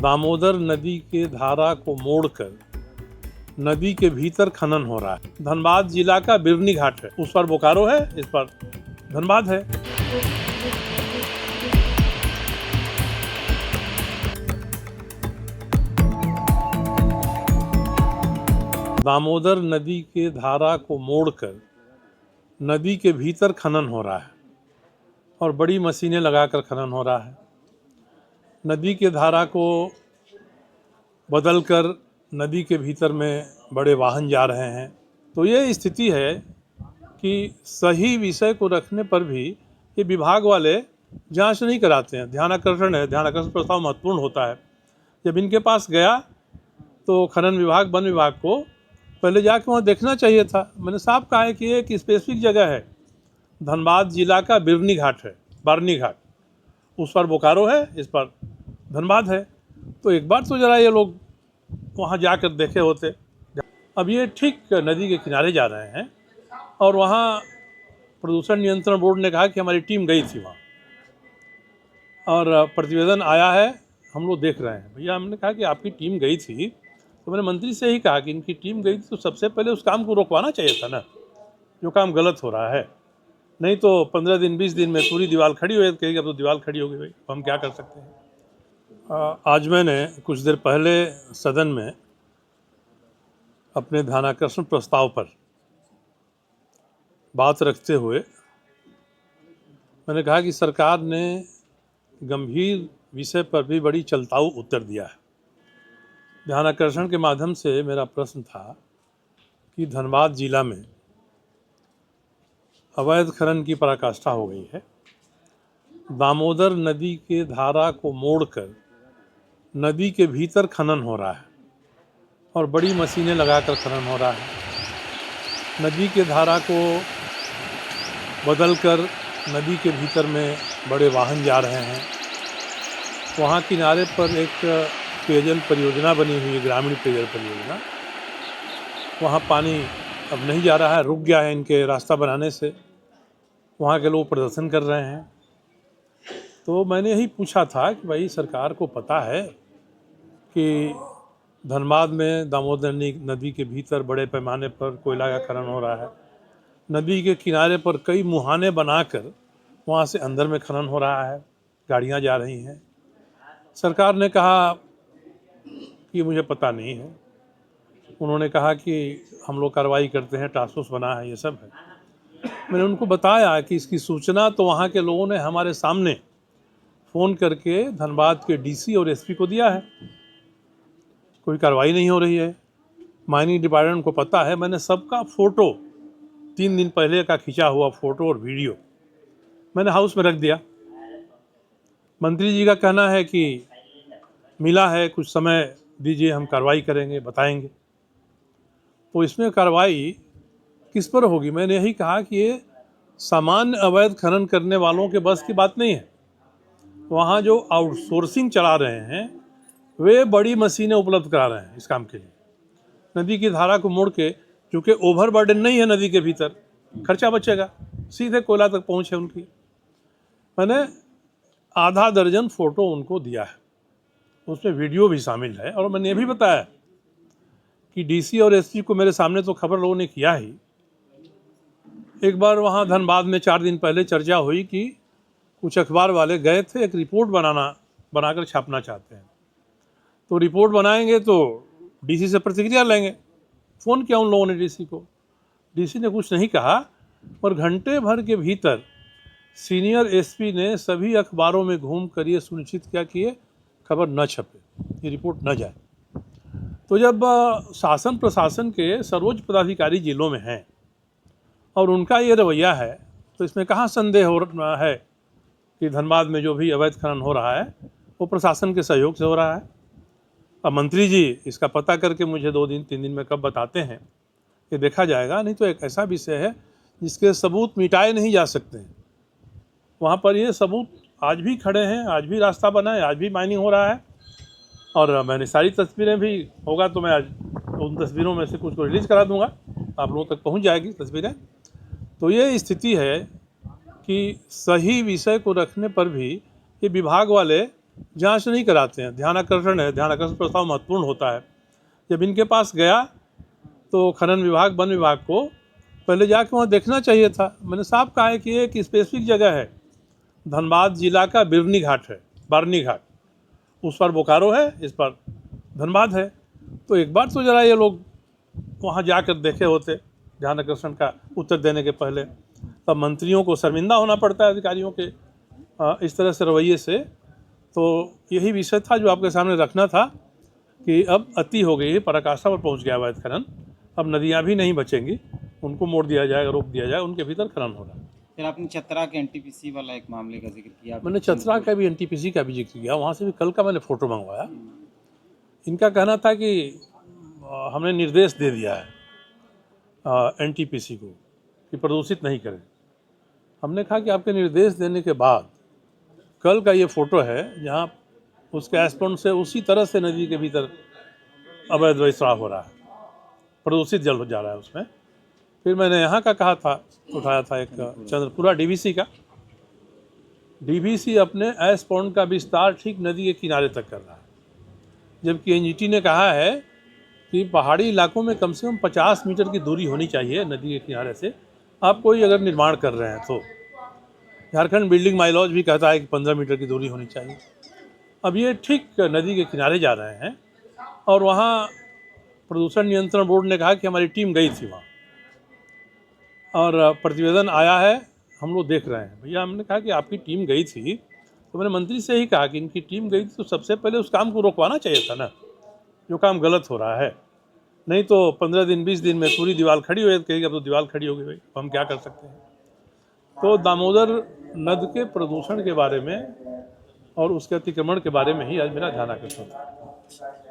दामोदर नदी के धारा को मोड़कर नदी के भीतर खनन हो रहा है। धनबाद जिला का बिरनी घाट है, उस पर बोकारो है, इस पर धनबाद है। दामोदर नदी के धारा को मोड़कर नदी के भीतर खनन हो रहा है और बड़ी मशीनें लगाकर खनन हो रहा है। नदी के धारा को बदलकर नदी के भीतर में बड़े वाहन जा रहे हैं। तो ये स्थिति है कि सही विषय को रखने पर भी ये विभाग वाले जांच नहीं कराते हैं। ध्यानाकर्षण है, ध्यानाकर्षण प्रस्ताव महत्वपूर्ण होता है। जब इनके पास गया तो खनन विभाग, वन विभाग को पहले जाके वहाँ देखना चाहिए था। मैंने साफ कहा है कि एक स्पेसिफिक जगह है, धनबाद जिला का बिरनी घाट है, बारनी घाट, उस पर बोकारो है, इस पर धनबाद है। तो एक बार तो जरा ये लोग वहाँ जाकर देखे होते। अब ये ठीक नदी के किनारे जा रहे हैं और वहाँ प्रदूषण नियंत्रण बोर्ड ने कहा कि हमारी टीम गई थी वहाँ और प्रतिवेदन आया है, हम लोग देख रहे हैं। भैया हमने कहा कि आपकी टीम गई थी, तो मैंने मंत्री से ही कहा कि इनकी टीम गई थी तो सबसे पहले उस काम को रोकवाना चाहिए था ना, जो काम गलत हो रहा है। नहीं तो 15 दिन 20 दिन में पूरी दीवार खड़ी हो कहेगी अब तो दीवार खड़ी हो गई, भाई हम क्या कर सकते हैं। आज मैंने कुछ देर पहले सदन में अपने ध्यानाकर्षण प्रस्ताव पर बात रखते हुए मैंने कहा कि सरकार ने गंभीर विषय पर भी बड़ी चलताऊ उत्तर दिया है। ध्यानाकर्षण के माध्यम से मेरा प्रश्न था कि धनबाद जिला में अवैध खनन की पराकाष्ठा हो गई है। दामोदर नदी के धारा को मोड़कर नदी के भीतर खनन हो रहा है और बड़ी मशीनें लगाकर खनन हो रहा है। नदी के धारा को बदलकर नदी के भीतर में बड़े वाहन जा रहे हैं। वहाँ किनारे पर एक पेयजल परियोजना बनी हुई है, ग्रामीण पेयजल परियोजना। वहाँ पानी अब नहीं जा रहा है, रुक गया है इनके रास्ता बनाने से। वहाँ के लोग प्रदर्शन कर रहे हैं। तो मैंने यही पूछा था कि भाई सरकार को पता है कि धनबाद में दामोदर नदी के भीतर बड़े पैमाने पर कोयला का खनन हो रहा है। नदी के किनारे पर कई मुहाने बनाकर वहाँ से अंदर में खनन हो रहा है, गाड़ियाँ जा रही हैं। सरकार ने कहा कि मुझे पता नहीं है। उन्होंने कहा कि हम लोग कार्रवाई करते हैं, टास्क फोर्स बना है, ये सब है। मैंने उनको बताया कि इसकी सूचना तो वहाँ के लोगों ने हमारे सामने फ़ोन करके धनबाद के डीसी और एसपी को दिया है। कोई कार्रवाई नहीं हो रही है। माइनिंग डिपार्टमेंट को पता है। मैंने सबका फ़ोटो 3 दिन पहले का खिंचा हुआ फ़ोटो और वीडियो मैंने हाउस में रख दिया। मंत्री जी का कहना है कि मिला है, कुछ समय दीजिए, हम कार्रवाई करेंगे, बताएंगे। तो इसमें कार्रवाई किस पर होगी? मैंने यही कहा कि ये सामान्य अवैध खनन करने वालों के बस की बात नहीं है। वहाँ जो आउटसोर्सिंग चला रहे हैं वे बड़ी मशीनें उपलब्ध करा रहे हैं इस काम के लिए। नदी की धारा को मोड़ के, चूँकि ओवरबर्डन नहीं है नदी के भीतर, खर्चा बचेगा, सीधे कोयला तक पहुँच है उनकी। मैंने आधा दर्जन फ़ोटो उनको दिया है, उसमें वीडियो भी शामिल है। और मैंने ये भी बताया कि डीसी और एसपी को मेरे सामने तो खबर लोगों ने किया ही। एक बार वहाँ धनबाद में 4 दिन पहले चर्चा हुई कि कुछ अखबार वाले गए थे, एक रिपोर्ट बनाकर छापना चाहते हैं। तो रिपोर्ट बनाएंगे तो डीसी से प्रतिक्रिया लेंगे। फ़ोन किया उन लोगों ने डीसी को, डीसी ने कुछ नहीं कहा। और घंटे भर के भीतर सीनियर एसपी ने सभी अखबारों में घूम कर ये सुनिश्चित किया कि ये खबर न छपे, ये रिपोर्ट न जाए। तो जब शासन प्रशासन के सर्वोच्च पदाधिकारी जिलों में हैं और उनका ये रवैया है, तो इसमें कहाँ संदेह हो रहा है कि धनबाद में जो भी अवैध खनन हो रहा है वो प्रशासन के सहयोग से हो रहा है। अब मंत्री जी इसका पता करके मुझे 2 दिन 3 दिन में कब बताते हैं ये देखा जाएगा। नहीं तो एक ऐसा विषय है जिसके सबूत मिटाए नहीं जा सकते हैं। वहाँ पर ये सबूत आज भी खड़े हैं, आज भी रास्ता बना है, आज भी माइनिंग हो रहा है। और मैंने सारी तस्वीरें भी, होगा तो मैं आज उन तस्वीरों में से कुछ को रिलीज़ करा दूंगा, आप लोगों तक पहुँच जाएगी तस्वीरें। तो ये स्थिति है कि सही विषय को रखने पर भी ये विभाग वाले जांच नहीं कराते हैं। ध्यान आकर्षण है, ध्यान आकर्षण प्रस्ताव महत्वपूर्ण होता है। जब इनके पास गया तो खनन विभाग, वन विभाग को पहले जाके वहाँ देखना चाहिए था। मैंने साफ कहा है कि एक स्पेसिफिक जगह है, धनबाद जिला का बिरनी घाट है, बारनी घाट, उस पर बोकारो है, इस पर धनबाद है। तो एक बार तो जरा ये लोग वहाँ जाकर देखे होते ध्यान आकर्षण का उत्तर देने के पहले। तब मंत्रियों को शर्मिंदा होना पड़ता है अधिकारियों के इस तरह से रवैये से। तो यही विषय था जो आपके सामने रखना था कि अब अति हो गई है, पराकाष्ठा पर पहुँच गया अवैध खनन। अब नदियाँ भी नहीं बचेंगी, उनको मोड़ दिया जाएगा, रोक दिया जाएगा, उनके भीतर खनन होगा। फिर आपने चतरा के एनटीपीसी वाला एक मामले का जिक्र किया। मैंने चतरा का भी, एनटीपीसी का भी जिक्र किया, वहाँ से भी कल का मैंने फ़ोटो मंगवाया। इनका कहना था कि हमने निर्देश दे दिया है एनटीपीसी को कि प्रदूषित नहीं करें। हमने कहा कि आपके निर्देश देने के बाद कल का ये फ़ोटो है जहाँ उसके एस्पॉन्ड से उसी तरह से नदी के भीतर अवैध वैसराव हो रहा है, प्रदूषित जल जा रहा है उसमें। फिर मैंने यहाँ का कहा था, उठाया था एक चंद्रपुरा डीवीसी का। डीवीसी अपने एस्पॉन्ड का विस्तार ठीक नदी के किनारे तक कर रहा है, जबकि एनजीटी ने कहा है कि पहाड़ी इलाकों में कम से कम 50 मीटर की दूरी होनी चाहिए नदी के किनारे से, आप कोई अगर निर्माण कर रहे हैं तो। झारखंड बिल्डिंग माइलॉज भी कहता है कि 15 मीटर की दूरी होनी चाहिए। अब ये ठीक नदी के किनारे जा रहे हैं और वहाँ प्रदूषण नियंत्रण बोर्ड ने कहा कि हमारी टीम गई थी वहाँ और प्रतिवेदन आया है, हम लोग देख रहे हैं। भैया हमने कहा कि आपकी टीम गई थी, तो मैंने मंत्री से ही कहा कि इनकी टीम गई थी तो सबसे पहले उस काम को रोकवाना चाहिए था ना, जो काम गलत हो रहा है। नहीं तो 15 दिन 20 दिन में पूरी दीवार खड़ी हो कहेगी अब तो दीवार खड़ी हो गई भाई, हम क्या कर सकते हैं। तो दामोदर नद के प्रदूषण के बारे में और उसके अतिक्रमण के बारे में ही आज मेरा ध्यान आकर्षण था।